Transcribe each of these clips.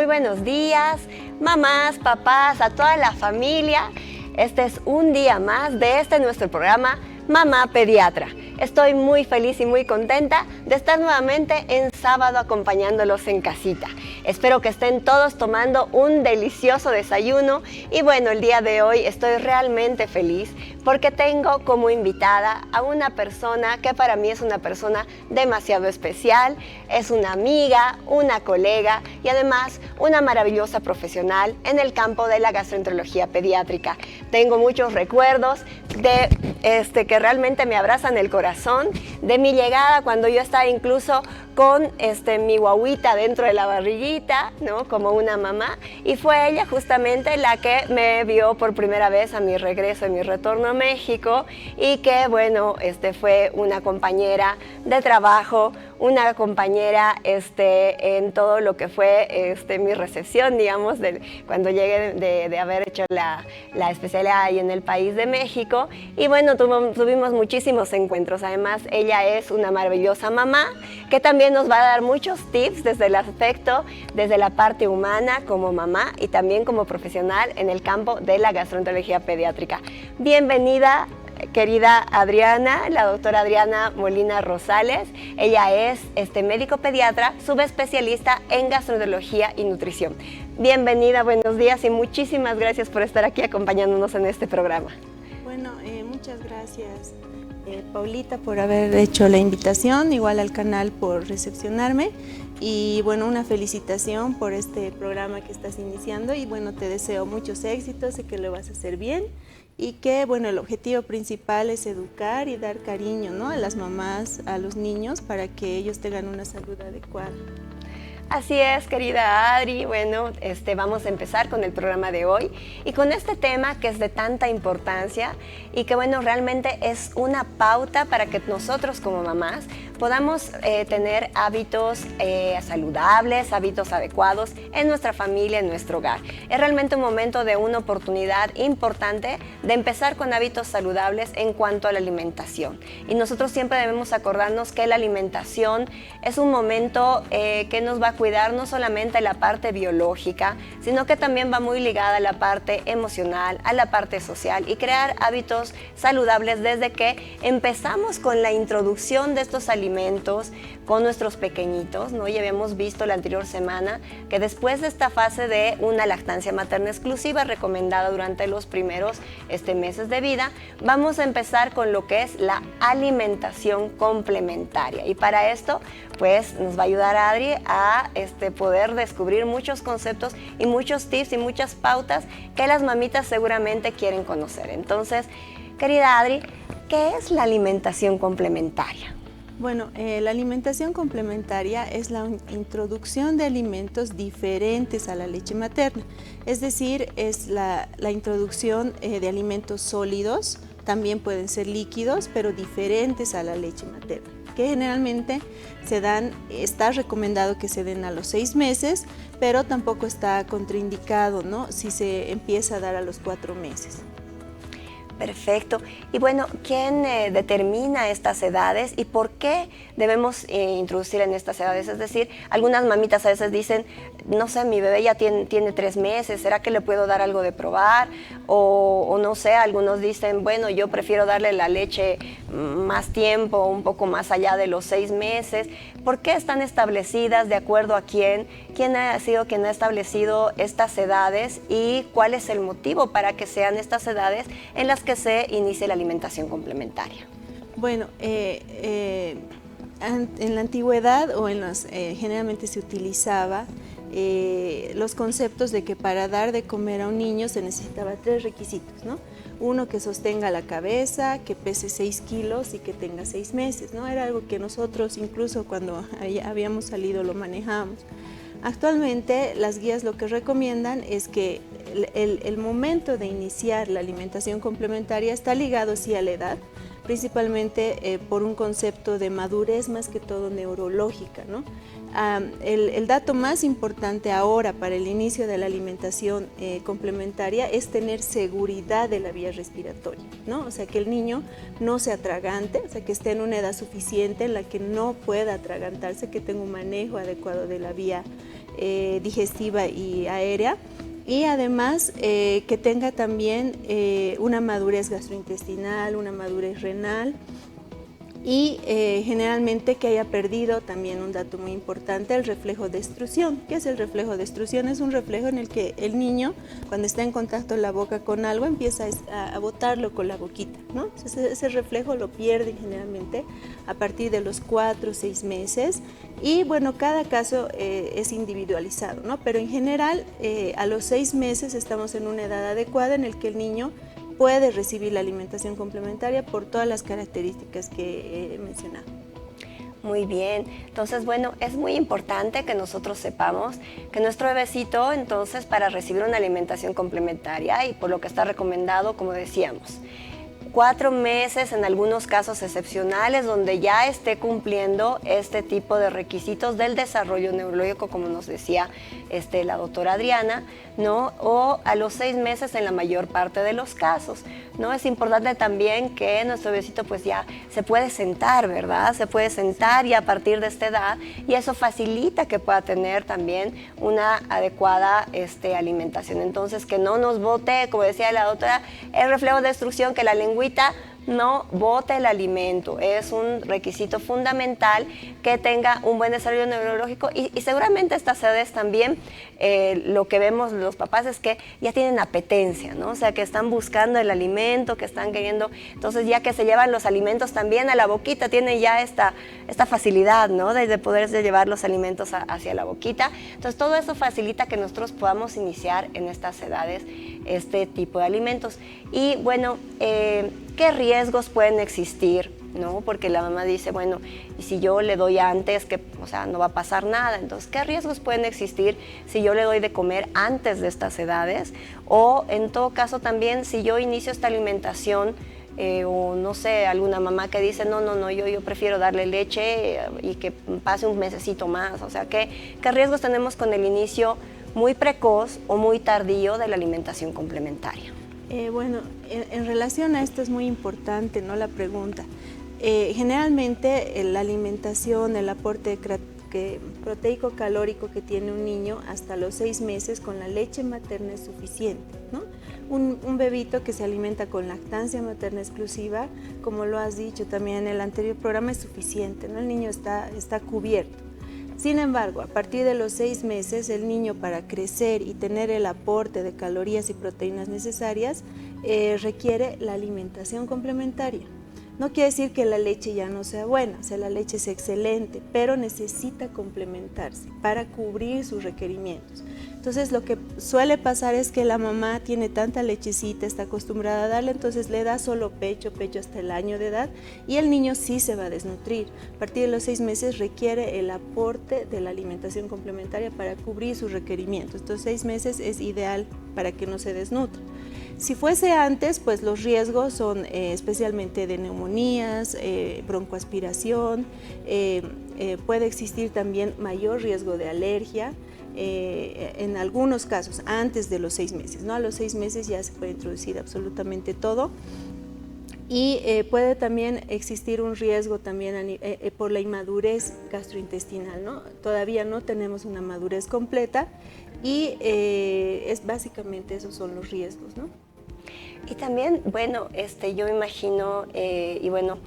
Muy buenos días, mamás, papás, a toda la familia. Este es un día más de nuestro programa Mamá Pediatra. Estoy muy feliz y muy contenta de estar nuevamente en sábado acompañándolos en casita. Espero que estén todos tomando un delicioso desayuno y bueno, el día de hoy estoy realmente feliz porque tengo como invitada a una persona que para mí es una persona demasiado especial, es una amiga, una colega y además una maravillosa profesional en el campo de la gastroenterología pediátrica. Tengo muchos recuerdos de que realmente me abrazan el corazón, de mi llegada cuando yo estaba incluso con mi guaguita dentro de la barriguita, ¿no? Como una mamá, y fue ella justamente la que me vio por primera vez a mi regreso, en mi retorno a México, y que bueno, fue una compañera de trabajo, una compañera en todo lo que fue mi recepción, digamos, cuando llegué de haber hecho la especialidad ahí en el país de México. Y bueno, tuvimos muchísimos encuentros. Además, ella es una maravillosa mamá que también nos va a dar muchos tips desde el aspecto, desde la parte humana como mamá y también como profesional en el campo de la gastroenterología pediátrica. Bienvenida, querida Adriana, la doctora Adriana Molina Rosales. Ella es médico pediatra, subespecialista en gastroenterología y nutrición. Bienvenida, buenos días y muchísimas gracias por estar aquí acompañándonos en este programa. Bueno, muchas gracias Paulita por haber hecho la invitación, igual al canal por recepcionarme y bueno, una felicitación por este programa que estás iniciando y bueno, te deseo muchos éxitos, sé que lo vas a hacer bien. Y que, bueno, el objetivo principal es educar y dar cariño, ¿no?, a las mamás, a los niños, para que ellos tengan una salud adecuada. Así es, querida Adri. Bueno, vamos a empezar con el programa de hoy y con este tema que es de tanta importancia y que, bueno, realmente es una pauta para que nosotros como mamás podamos tener hábitos saludables, hábitos adecuados en nuestra familia, en nuestro hogar. Es realmente un momento de una oportunidad importante de empezar con hábitos saludables en cuanto a la alimentación. Y nosotros siempre debemos acordarnos que la alimentación es un momento que nos va a cuidar no solamente la parte biológica, sino que también va muy ligada a la parte emocional, a la parte social y crear hábitos saludables desde que empezamos con la introducción de estos alimentos con nuestros pequeñitos, ¿no? Ya habíamos visto la anterior semana que después de esta fase de una lactancia materna exclusiva recomendada durante los primeros meses de vida, vamos a empezar con lo que es la alimentación complementaria y para esto pues nos va a ayudar Adri a poder descubrir muchos conceptos y muchos tips y muchas pautas que las mamitas seguramente quieren conocer. Entonces, querida Adri, ¿qué es la alimentación complementaria? Bueno, la alimentación complementaria es la introducción de alimentos diferentes a la leche materna, es decir, es la introducción de alimentos sólidos, también pueden ser líquidos, pero diferentes a la leche materna, que generalmente está recomendado que se den a los 6 meses, pero tampoco está contraindicado, ¿no?, si se empieza a dar a los 4 meses. Perfecto. Y bueno, ¿quién determina estas edades y por qué debemos introducir en estas edades? Es decir, algunas mamitas a veces dicen, no sé, mi bebé ya tiene 3 meses, ¿será que le puedo dar algo de probar? O no sé, algunos dicen, bueno, yo prefiero darle la leche más tiempo, un poco más allá de los 6 meses. ¿Por qué están establecidas? ¿De acuerdo a quién? ¿Quién ha sido quien ha establecido estas edades? ¿Y cuál es el motivo para que sean estas edades en las que se inicie la alimentación complementaria? Bueno, en la antigüedad o generalmente se utilizaba los conceptos de que para dar de comer a un niño se necesitaba 3 requisitos, ¿no? Uno, que sostenga la cabeza, que pese 6 kilos y que tenga 6 meses, ¿no? Era algo que nosotros incluso cuando habíamos salido lo manejábamos. Actualmente las guías lo que recomiendan es que el momento de iniciar la alimentación complementaria está ligado sí a la edad, principalmente por un concepto de madurez más que todo neurológica, ¿no? El dato más importante ahora para el inicio de la alimentación complementaria es tener seguridad de la vía respiratoria, ¿no? O sea, que el niño no se atragante, o sea, que esté en una edad suficiente en la que no pueda atragantarse, que tenga un manejo adecuado de la vía digestiva y aérea, y además que tenga también una madurez gastrointestinal, una madurez renal, y generalmente que haya perdido, también un dato muy importante, el reflejo de extrusión. ¿Qué es el reflejo de extrusión? Es un reflejo en el que el niño, cuando está en contacto la boca con algo, empieza a botarlo con la boquita, ¿no? Ese reflejo lo pierde generalmente a partir de los 4 o 6 meses, y bueno, cada caso es individualizado, ¿no? Pero en general a los 6 meses estamos en una edad adecuada en el que el niño puede recibir la alimentación complementaria por todas las características que he mencionado. Muy bien, entonces bueno, es muy importante que nosotros sepamos que nuestro bebecito, entonces, para recibir una alimentación complementaria, y por lo que está recomendado, como decíamos, 4 meses en algunos casos excepcionales donde ya esté cumpliendo este tipo de requisitos del desarrollo neurológico, como nos decía la doctora Adriana, ¿no? O a los 6 meses en la mayor parte de los casos, ¿no? Es importante también que nuestro bebecito pues ya se puede sentar, ¿verdad? Se puede sentar ya a partir de esta edad, y eso facilita que pueda tener también una adecuada alimentación. Entonces, que no nos bote, como decía la doctora, el reflejo de extrusión, que la lengüita no bote el alimento. Es un requisito fundamental que tenga un buen desarrollo neurológico, y seguramente estas edades también lo que vemos los papás es que ya tienen apetencia, ¿no? O sea, que están buscando el alimento, que están queriendo, entonces ya que se llevan los alimentos también a la boquita, tienen ya esta facilidad, ¿no? De poderse llevar los alimentos hacia la boquita. Entonces todo eso facilita que nosotros podamos iniciar en estas edades este tipo de alimentos. Y bueno, ¿qué riesgos pueden existir? ¿No? Porque la mamá dice, bueno, y si yo le doy antes, que, o sea, no va a pasar nada. Entonces, ¿qué riesgos pueden existir si yo le doy de comer antes de estas edades? O en todo caso también, si yo inicio esta alimentación, o no sé, alguna mamá que dice, no, yo prefiero darle leche y que pase un mesecito más. O sea, ¿qué riesgos tenemos con el inicio muy precoz o muy tardío de la alimentación complementaria? Bueno, en relación a esto es muy importante, ¿no?, la pregunta. Generalmente la alimentación, el aporte proteico calórico que tiene un niño hasta los 6 meses con la leche materna es suficiente, ¿no? Un bebito que se alimenta con lactancia materna exclusiva, como lo has dicho también en el anterior programa, es suficiente, ¿no? El niño está cubierto. Sin embargo, a partir de los 6 meses, el niño, para crecer y tener el aporte de calorías y proteínas necesarias, requiere la alimentación complementaria. No quiere decir que la leche ya no sea buena, o sea, la leche es excelente, pero necesita complementarse para cubrir sus requerimientos. Entonces, lo que suele pasar es que la mamá tiene tanta lechecita, está acostumbrada a darle, entonces le da solo pecho hasta el año de edad, y el niño sí se va a desnutrir. A partir de los 6 meses requiere el aporte de la alimentación complementaria para cubrir sus requerimientos. Entonces, 6 meses es ideal para que no se desnutra. Si fuese antes, pues los riesgos son especialmente de neumonías, broncoaspiración, puede existir también mayor riesgo de alergia, en algunos casos antes de los 6 meses, ¿no? A los 6 meses ya se puede introducir absolutamente todo, y puede también existir un riesgo también por la inmadurez gastrointestinal, ¿no? Todavía no tenemos una madurez completa, y básicamente esos son los riesgos, ¿no? Y también, bueno, yo imagino, y bueno,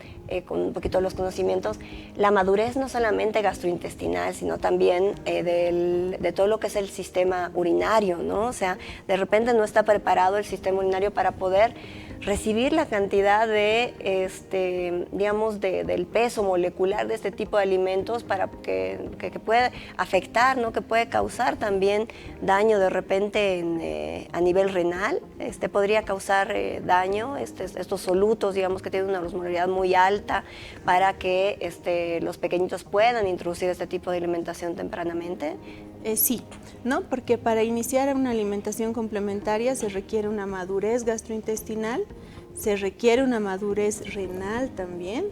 con un poquito de los conocimientos, la madurez no solamente gastrointestinal, sino también de todo lo que es el sistema urinario, ¿no? O sea, de repente no está preparado el sistema urinario para poder recibir la cantidad de, digamos, del peso molecular de este tipo de alimentos para que puede afectar, ¿no? Que puede causar también daño de repente a nivel renal, podría causar daño, estos solutos, digamos, que tienen una osmolaridad muy alta para que los pequeñitos puedan introducir este tipo de alimentación tempranamente. Sí, ¿no? Porque para iniciar una alimentación complementaria se requiere una madurez gastrointestinal, se requiere una madurez renal también,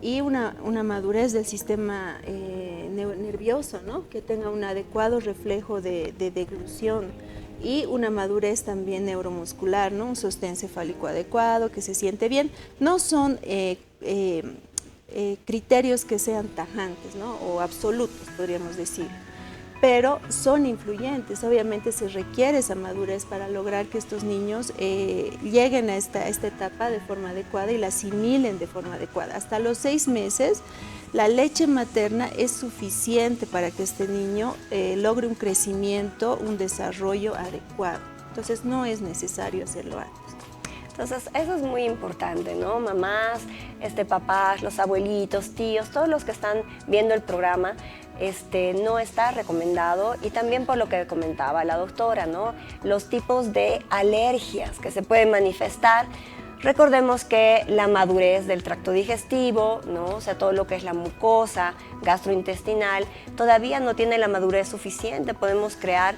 y una madurez del sistema nervioso, ¿no? Que tenga un adecuado reflejo de deglución, y una madurez también neuromuscular, ¿no? Un sostén cefálico adecuado, que se siente bien. No son criterios que sean tajantes, ¿no? O absolutos, podríamos decir. pero son influyentes. Obviamente se requiere esa madurez para lograr que estos niños lleguen a esta etapa de forma adecuada y la asimilen de forma adecuada. Hasta los 6 meses, la leche materna es suficiente para que este niño logre un crecimiento, un desarrollo adecuado. Entonces no es necesario hacerlo antes. Entonces, eso es muy importante, ¿no? Mamás, papás, los abuelitos, tíos, todos los que están viendo el programa, no está recomendado. Y también por lo que comentaba la doctora, ¿no? Los tipos de alergias que se pueden manifestar. Recordemos que la madurez del tracto digestivo, ¿no? O sea, todo lo que es la mucosa gastrointestinal, todavía no tiene la madurez suficiente. Podemos crear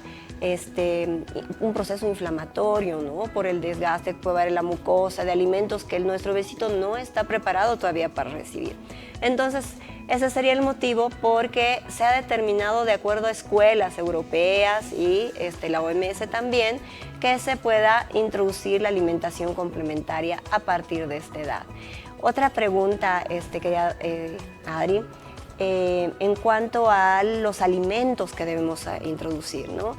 un proceso inflamatorio, ¿no? Por el desgaste que puede haber en la mucosa, de alimentos que nuestro besito no está preparado todavía para recibir. Entonces, ese sería el motivo porque se ha determinado de acuerdo a escuelas europeas y la OMS también, que se pueda introducir la alimentación complementaria a partir de esta edad. Otra pregunta, Adri, en cuanto a los alimentos que debemos introducir, ¿no?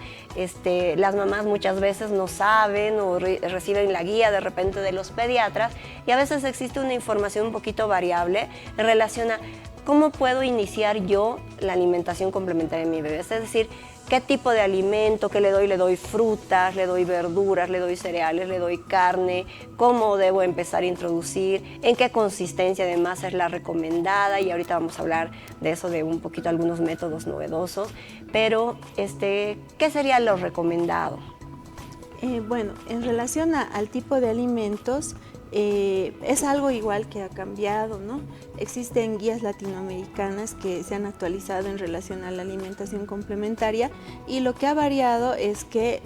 Las mamás muchas veces no saben o reciben la guía de repente de los pediatras y a veces existe una información un poquito variable en relación a cómo puedo iniciar yo la alimentación complementaria de mi bebé. Es decir, qué tipo de alimento, qué le doy frutas, le doy verduras, le doy cereales, le doy carne, cómo debo empezar a introducir, en qué consistencia además es la recomendada, y ahorita vamos a hablar de eso, de un poquito algunos métodos novedosos, pero ¿qué sería lo recomendado? Bueno, en relación al tipo de alimentos, es algo igual que ha cambiado, ¿no? Existen guías latinoamericanas que se han actualizado en relación a la alimentación complementaria y lo que ha variado es que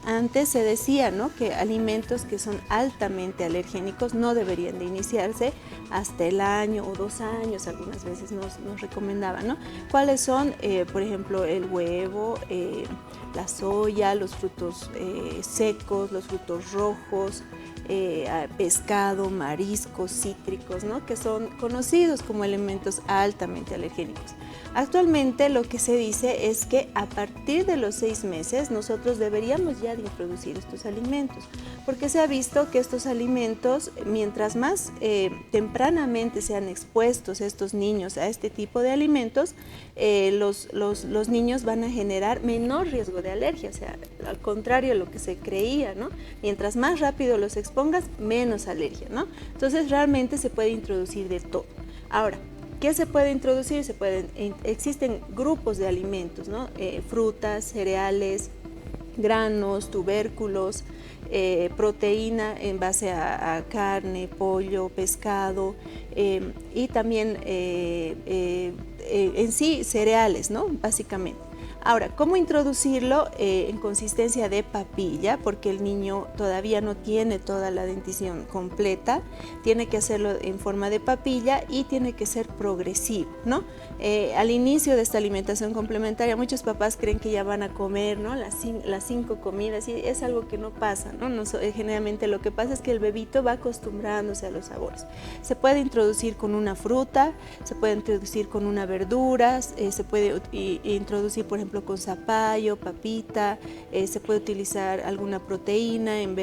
antes se decía, ¿no?, que alimentos que son altamente alergénicos no deberían de iniciarse hasta el año o 2 años, algunas veces nos recomendaban, ¿no? ¿Cuáles son? Por ejemplo, el huevo, la soya, los frutos secos, los frutos rojos, pescado, mariscos, cítricos, ¿no?, que son conocidos como elementos altamente alergénicos. Actualmente lo que se dice es que a partir de los 6 meses nosotros deberíamos ya de introducir estos alimentos, porque se ha visto que estos alimentos, mientras más tempranamente sean expuestos estos niños a este tipo de alimentos, los niños van a generar menor riesgo de alergia, o sea, al contrario de lo que se creía, ¿no? Mientras más rápido los expongas, menos alergia, ¿no? Entonces realmente se puede introducir de todo. Ahora, ¿qué se puede introducir? Existen grupos de alimentos, ¿no? Frutas, cereales, granos, tubérculos, proteína en base a carne, pollo, pescado, y también en sí cereales, ¿no?, básicamente. Ahora, ¿cómo introducirlo en consistencia de papilla? Porque el niño todavía no tiene toda la dentición completa, tiene que hacerlo en forma de papilla y tiene que ser progresivo, ¿no? Al inicio de esta alimentación complementaria, muchos papás creen que ya van a comer, ¿no?, las 5 comidas, y es algo que no pasa, ¿no? Generalmente lo que pasa es que el bebito va acostumbrándose a los sabores. Se puede introducir con una fruta, se puede introducir con una verdura, se puede introducir, por ejemplo, con zapallo, papita, se puede utilizar alguna proteína, en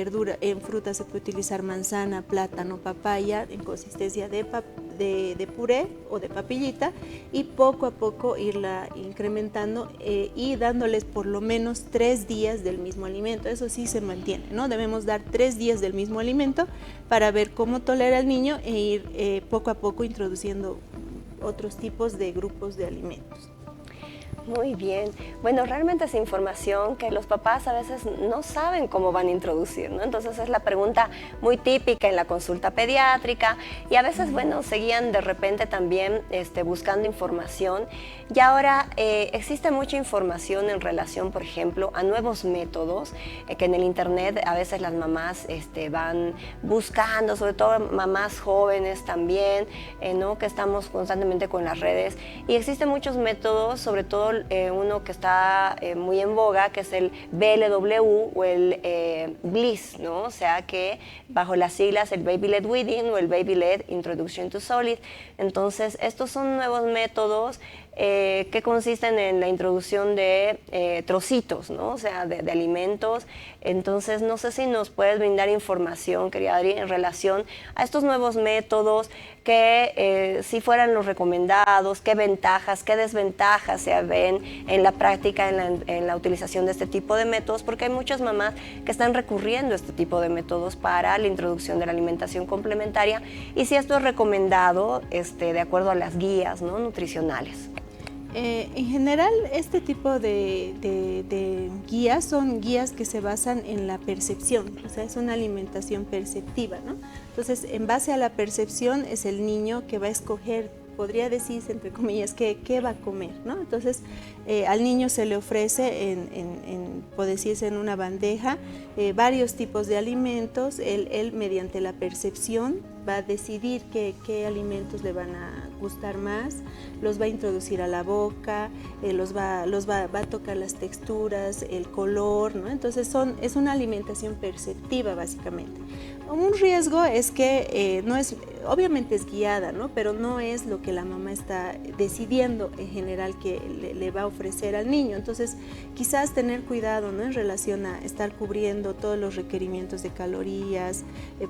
fruta se puede utilizar manzana, plátano, papaya, en consistencia de puré o de papillita, y poco a poco irla incrementando y dándoles por lo menos 3 días del mismo alimento. Eso sí se mantiene, ¿no? Debemos dar 3 días del mismo alimento para ver cómo tolera el niño e ir poco a poco introduciendo otros tipos de grupos de alimentos. Muy bien. Bueno, realmente es información que los papás a veces no saben cómo van a introducir, ¿no? Entonces es la pregunta muy típica en la consulta pediátrica y a veces, bueno, seguían de repente también buscando información, y ahora existe mucha información en relación, por ejemplo, a nuevos métodos que en el internet a veces las mamás van buscando, sobre todo mamás jóvenes también, ¿no?, que estamos constantemente con las redes, y existen muchos métodos, sobre todo uno que está muy en boga, que es el BLW o el Bliss, ¿no? O sea que bajo las siglas el Baby Led Weaning o el Baby Led Introduction to Solid. Entonces, estos son nuevos métodos que consisten en la introducción de trocitos, ¿no? O sea, de alimentos. Entonces, no sé si nos puedes brindar información, querida Adri, en relación a estos nuevos métodos, que si fueran los recomendados, qué ventajas, qué desventajas se ven en la práctica, en la utilización de este tipo de métodos, porque hay muchas mamás que están recurriendo a este tipo de métodos para la introducción de la alimentación complementaria, y si esto es recomendado de acuerdo a las guías, ¿no?, nutricionales. En general, este tipo de guías son guías que se basan en la percepción, o sea, es una alimentación perceptiva, ¿no? Entonces, en base a la percepción es el niño que va a escoger, podría decirse, entre comillas, qué va a comer, ¿no? Entonces, al niño se le ofrece, puede decirse, en una bandeja, varios tipos de alimentos. Él, mediante la percepción, va a decidir qué alimentos le van a gustar más, los va a introducir a la boca, va a tocar las texturas, el color, ¿no? Entonces es una alimentación perceptiva, básicamente. Un riesgo es que obviamente es guiada, ¿no? Pero no es lo que la mamá está decidiendo en general que le va a ofrecer al niño. Entonces, quizás tener cuidado, ¿no?, en relación a estar cubriendo todos los requerimientos de calorías,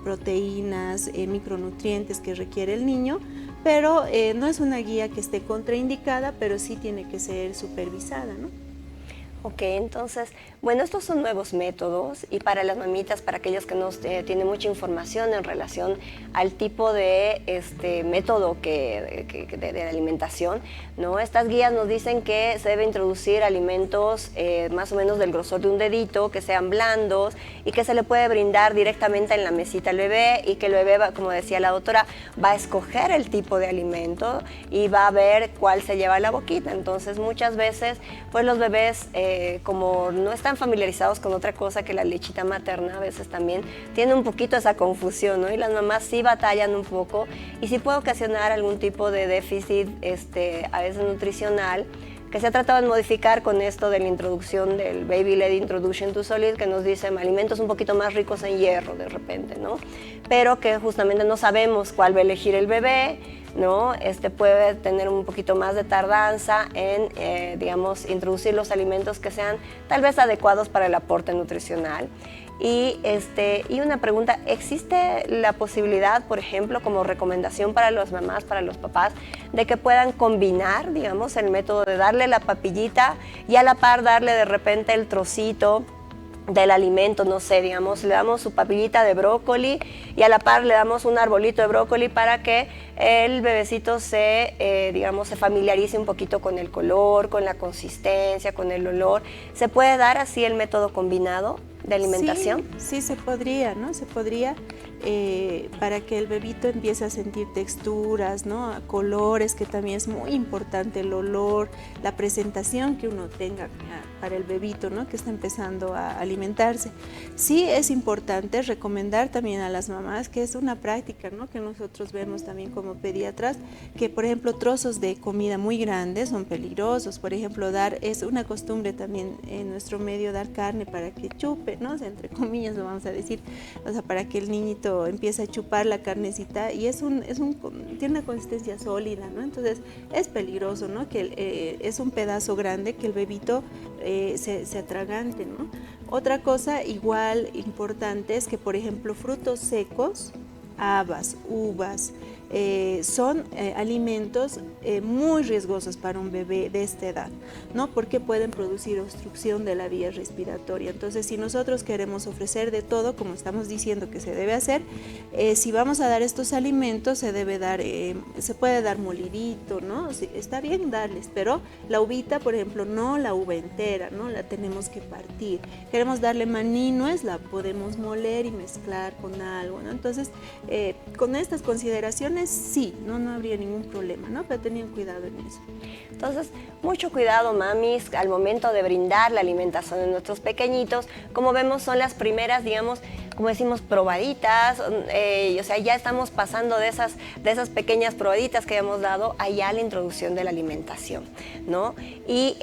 proteínas, micronutrientes que requiere el niño, pero no es una guía que esté contraindicada, pero sí tiene que ser supervisada, ¿no? Ok, entonces, bueno, estos son nuevos métodos, y para las mamitas, para aquellos que no tienen mucha información en relación al tipo de método de alimentación, ¿no? Estas guías nos dicen que se debe introducir alimentos más o menos del grosor de un dedito, que sean blandos y que se le puede brindar directamente en la mesita al bebé, y que el bebé, como decía la doctora, va a escoger el tipo de alimento y va a ver cuál se lleva a la boquita. Entonces, muchas veces, pues los bebés, como no están familiarizados con otra cosa que la lechita materna, a veces también tiene un poquito esa confusión, ¿no? Y las mamás sí batallan un poco, y sí puede ocasionar algún tipo de déficit, a veces nutricional, que se ha tratado de modificar con esto de la introducción del Baby Led Introduction to Solid, que nos dice alimentos un poquito más ricos en hierro de repente, ¿no? Pero que justamente no sabemos cuál va a elegir el bebé, ¿no? Puede tener un poquito más de tardanza en, digamos, introducir los alimentos que sean tal vez adecuados para el aporte nutricional. Y una pregunta, ¿existe la posibilidad, por ejemplo, como recomendación para las mamás, para los papás, de que puedan combinar, digamos, el método de darle la papillita y a la par darle de repente el trocito del alimento? No sé, digamos, le damos su papillita de brócoli y a la par le damos un arbolito de brócoli para que el bebecito digamos, se familiarice un poquito con el color, con la consistencia, con el olor. ¿Se puede dar así el método combinado de alimentación? Sí, se podría, ¿no? Se podría, para que el bebito empiece a sentir texturas, ¿no?, colores, que también es muy importante, el olor, la presentación que uno tenga para el bebito, ¿no?, que está empezando a alimentarse. Sí es importante recomendar también a las mamás, que es una práctica, ¿no?, que nosotros vemos también como pediatras, que por ejemplo trozos de comida muy grandes son peligrosos. Por ejemplo, es una costumbre también en nuestro medio dar carne para que chupe, ¿no?, o sea, entre comillas lo vamos a decir, o sea, para que el niñito empiece a chupar la carnecita, y tiene una consistencia sólida, ¿no? Entonces es peligroso, ¿no?, que es un pedazo grande que el bebito se atragante, ¿no? Otra cosa igual importante es que, por ejemplo, frutos secos, habas, uvas, son alimentos muy riesgosos para un bebé de esta edad, ¿no?, porque pueden producir obstrucción de la vía respiratoria. Entonces, si nosotros queremos ofrecer de todo, como estamos diciendo que se debe hacer, si vamos a dar estos alimentos, se puede dar molidito, ¿no? Sí, está bien darles, pero la uvita, por ejemplo, no la uva entera, ¿no?, la tenemos que partir. Queremos darle maní nuez, la podemos moler y mezclar con algo, ¿no? Entonces, con estas consideraciones, sí, no habría ningún problema, ¿no? Pero tenían cuidado en eso. Entonces, mucho cuidado, mamis, al momento de brindar la alimentación de nuestros pequeñitos. Como vemos, son las primeras, digamos, como decimos, probaditas, o sea, ya estamos pasando de esas pequeñas probaditas que hemos dado allá a la introducción de la alimentación, ¿no? Y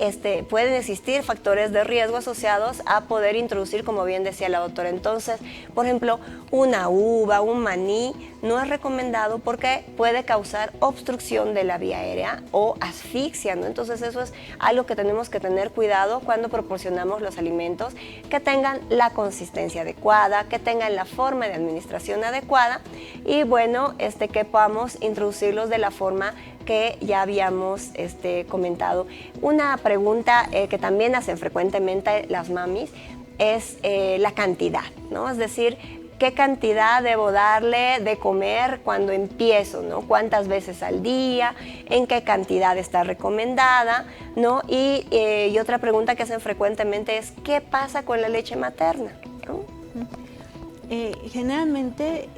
pueden existir factores de riesgo asociados a poder introducir, como bien decía la doctora. Entonces, por ejemplo, una uva, un maní, no es recomendado porque puede causar obstrucción de la vía aérea o asfixia, ¿no? Entonces eso es algo que tenemos que tener cuidado cuando proporcionamos los alimentos, que tengan la consistencia adecuada, que tengan la forma de administración adecuada y bueno, que podamos introducirlos de la forma que ya habíamos comentado. Una pregunta que también hacen frecuentemente las mamis es la cantidad, ¿no? Es decir, ¿qué cantidad debo darle de comer cuando empiezo, ¿no? ¿Cuántas veces al día? ¿En qué cantidad está recomendada? ¿No? Y otra pregunta que hacen frecuentemente es ¿qué pasa con la leche materna? ¿No? Generalmente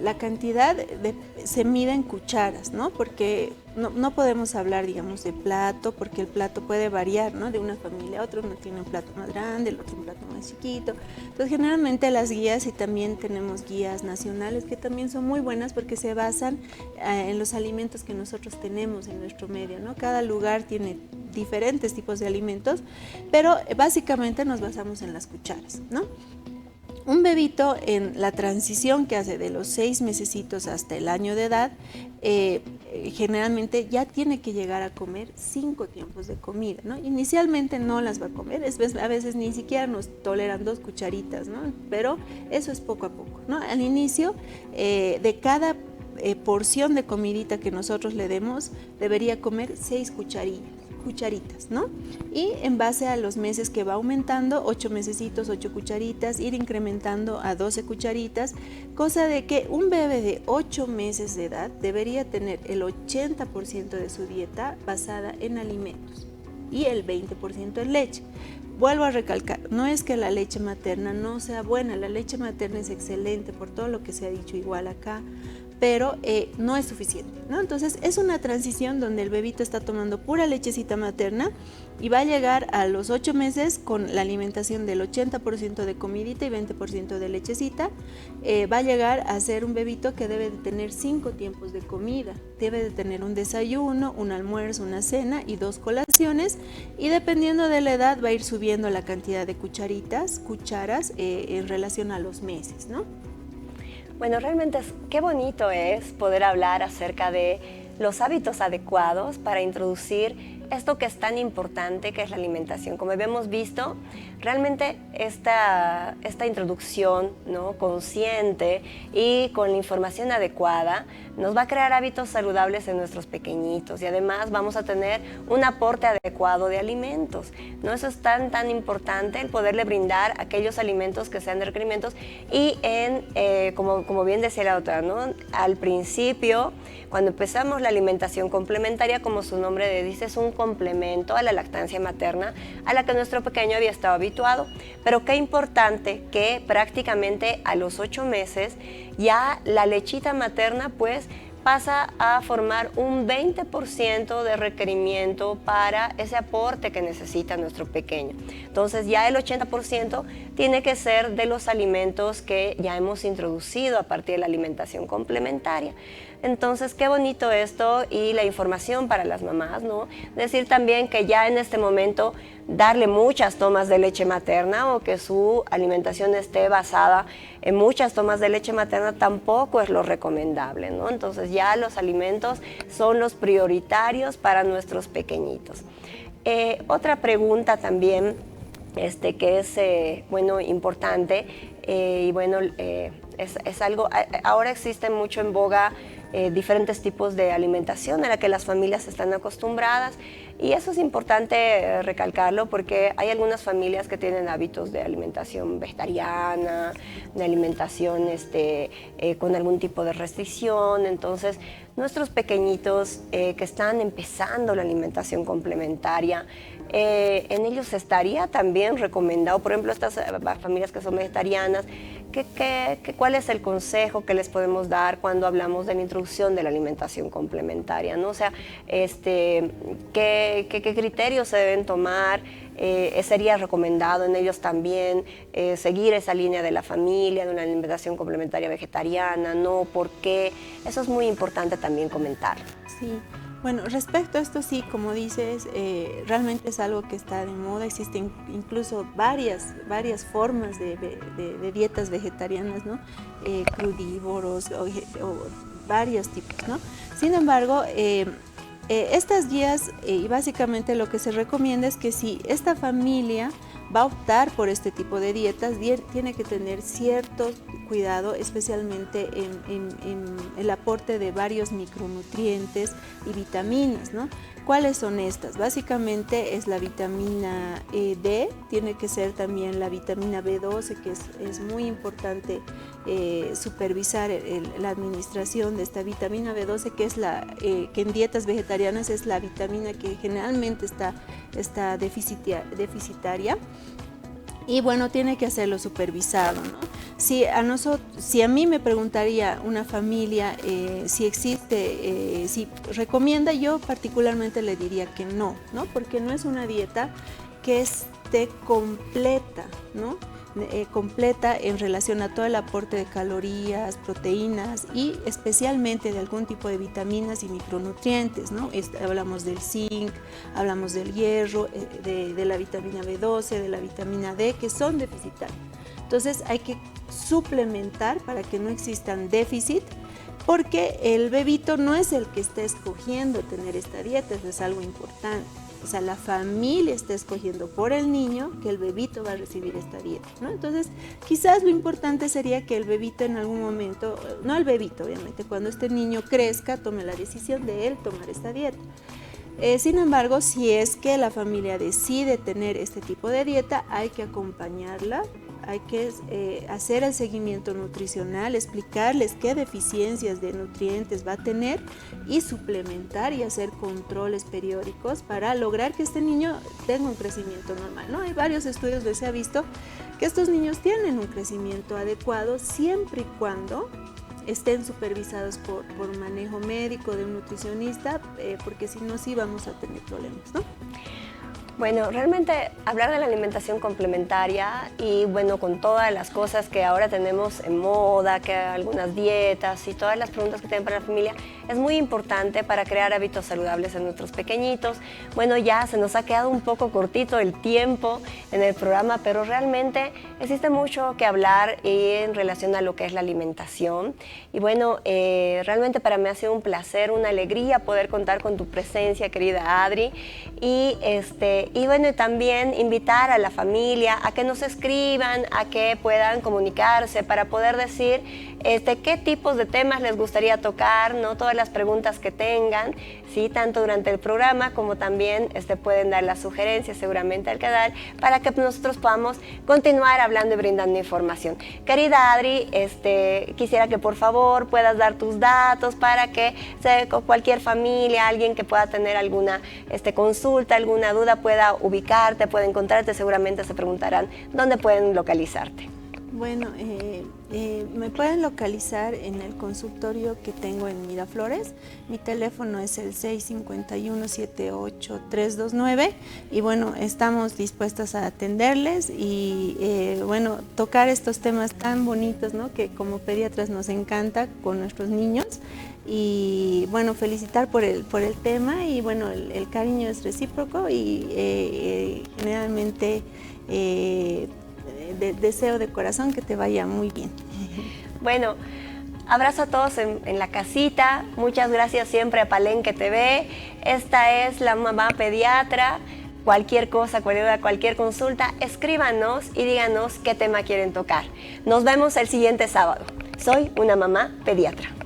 la cantidad se mide en cucharas, ¿no? Porque no podemos hablar, digamos, de plato, porque el plato puede variar, ¿no? De una familia a otra, uno tiene un plato más grande, el otro un plato más chiquito. Entonces, generalmente las guías, y también tenemos guías nacionales que también son muy buenas porque se basan en los alimentos que nosotros tenemos en nuestro medio, ¿no? Cada lugar tiene diferentes tipos de alimentos, pero básicamente nos basamos en las cucharas, ¿no? Un bebito en la transición que hace de los 6 mesecitos hasta el año de edad, generalmente ya tiene que llegar a comer 5 tiempos de comida, ¿no? Inicialmente no las va a comer, a veces ni siquiera nos toleran 2 cucharitas, ¿no? Pero eso es poco a poco, ¿no? Al inicio, de cada porción de comidita que nosotros le demos, debería comer 6 cucharitas, ¿no? Y en base a los meses que va aumentando, 8 mesecitos, 8 cucharitas, ir incrementando a 12 cucharitas, cosa de que un bebé de 8 meses de edad debería tener el 80% de su dieta basada en alimentos y el 20% en leche. Vuelvo a recalcar, no es que la leche materna no sea buena, la leche materna es excelente por todo lo que se ha dicho igual acá, pero no es suficiente, ¿no? Entonces es una transición donde el bebito está tomando pura lechecita materna y va a llegar a los 8 meses con la alimentación del 80% de comidita y 20% de lechecita. Va a llegar a ser un bebito que debe de tener 5 tiempos de comida, debe de tener un desayuno, un almuerzo, una cena y 2 colaciones, y dependiendo de la edad va a ir subiendo la cantidad de cucharas en relación a los meses, ¿no? Bueno, realmente qué bonito es poder hablar acerca de los hábitos adecuados para introducir esto que es tan importante, que es la alimentación. Como habíamos visto, realmente esta introducción, ¿no?, consciente y con la información adecuada nos va a crear hábitos saludables en nuestros pequeñitos y además vamos a tener un aporte adecuado de alimentos, ¿no? Eso es tan importante, el poderle brindar aquellos alimentos que sean de requerimientos y como bien decía la doctora, ¿no?, al principio, cuando empezamos la alimentación complementaria, como su nombre dice, es un complemento a la lactancia materna a la que nuestro pequeño había estado habituado, pero qué importante que prácticamente a los 8 meses ya la lechita materna pues pasa a formar un 20% de requerimiento para ese aporte que necesita nuestro pequeño. Entonces ya el 80% tiene que ser de los alimentos que ya hemos introducido a partir de la alimentación complementaria. Entonces, qué bonito esto y la información para las mamás, ¿no? Decir también que ya en este momento darle muchas tomas de leche materna o que su alimentación esté basada en muchas tomas de leche materna tampoco es lo recomendable, ¿no? Entonces ya los alimentos son los prioritarios para nuestros pequeñitos. Otra pregunta también que es importante y bueno, es algo, ahora existe mucho en boga diferentes tipos de alimentación a la que las familias están acostumbradas y eso es importante recalcarlo porque hay algunas familias que tienen hábitos de alimentación vegetariana, de alimentación con algún tipo de restricción. Entonces nuestros pequeñitos que están empezando la alimentación complementaria, en ellos estaría también recomendado, por ejemplo, estas familias que son vegetarianas, ¿cuál es el consejo que les podemos dar cuando hablamos de la introducción de la alimentación complementaria, ¿no? O sea, ¿qué criterios se deben tomar? ¿Sería recomendado en ellos también seguir esa línea de la familia, de una alimentación complementaria vegetariana? ¿No? ¿Por qué? Eso es muy importante también comentar. Sí. Bueno, respecto a esto sí, como dices, realmente es algo que está de moda, existen incluso varias formas de dietas vegetarianas, ¿no? Crudívoros o varios tipos, ¿no? Sin embargo, estas guías y básicamente lo que se recomienda es que si esta familia va a optar por este tipo de dietas, tiene que tener cierto cuidado, especialmente en el aporte de varios micronutrientes y vitaminas, ¿no? ¿Cuáles son estas? Básicamente es la vitamina D, tiene que ser también la vitamina B12, que es muy importante supervisar la administración de esta vitamina B12, que es que en dietas vegetarianas es la vitamina que generalmente está deficitaria. Y bueno, tiene que hacerlo supervisado, ¿no? Si a mí me preguntaría una familia si existe, si recomienda, yo particularmente le diría que no, ¿no? Porque no es una dieta que esté completa, ¿no? Completa en relación a todo el aporte de calorías, proteínas y especialmente de algún tipo de vitaminas y micronutrientes, ¿no? Hablamos del zinc, hablamos del hierro, de la vitamina B12, de la vitamina D, que son deficitarias. Entonces hay que suplementar para que no existan déficit, porque el bebito no es el que está escogiendo tener esta dieta, eso es algo importante. O sea, la familia está escogiendo por el niño que el bebito va a recibir esta dieta, ¿no? Entonces, quizás lo importante sería que el bebito en algún momento, no el bebito obviamente, cuando este niño crezca, tome la decisión de él tomar esta dieta. Sin embargo, si es que la familia decide tener este tipo de dieta, hay que acompañarla, hay que hacer el seguimiento nutricional, explicarles qué deficiencias de nutrientes va a tener y suplementar y hacer controles periódicos para lograr que este niño tenga un crecimiento normal, ¿no? Hay varios estudios donde se ha visto que estos niños tienen un crecimiento adecuado siempre y cuando estén supervisados por manejo médico de un nutricionista, porque si no, sí vamos a tener problemas, ¿no? Bueno, realmente hablar de la alimentación complementaria y bueno, con todas las cosas que ahora tenemos en moda, que algunas dietas y todas las preguntas que tienen para la familia, es muy importante para crear hábitos saludables en nuestros pequeñitos. Bueno, ya se nos ha quedado un poco cortito el tiempo en el programa, pero realmente existe mucho que hablar en relación a lo que es la alimentación. Y bueno, realmente para mí ha sido un placer, una alegría poder contar con tu presencia, querida Adri. Y bueno, también invitar a la familia a que nos escriban, a que puedan comunicarse para poder decir qué tipos de temas les gustaría tocar, ¿no? Todas las preguntas que tengan, ¿sí? Tanto durante el programa como también pueden dar las sugerencias seguramente al canal para que nosotros podamos continuar hablando y brindando información. Querida Adri, quisiera que por favor puedas dar tus datos para que cualquier familia, alguien que pueda tener alguna consulta, alguna duda, pueda ubicarte, pueda encontrarte, seguramente se preguntarán dónde pueden localizarte. Bueno, me pueden localizar en el consultorio que tengo en Miraflores. Mi teléfono es el 651-78-329 y bueno, estamos dispuestas a atenderles y bueno, tocar estos temas tan bonitos, ¿no? Que como pediatras nos encanta con nuestros niños. Y bueno, felicitar por el tema y bueno, el cariño es recíproco y generalmente deseo de corazón que te vaya muy bien. Bueno, abrazo a todos en la casita, muchas gracias siempre a Palenque TV. Esta es la Mamá Pediatra. Cualquier cosa, cualquier consulta, escríbanos y díganos qué tema quieren tocar. Nos vemos el siguiente sábado. Soy una mamá pediatra.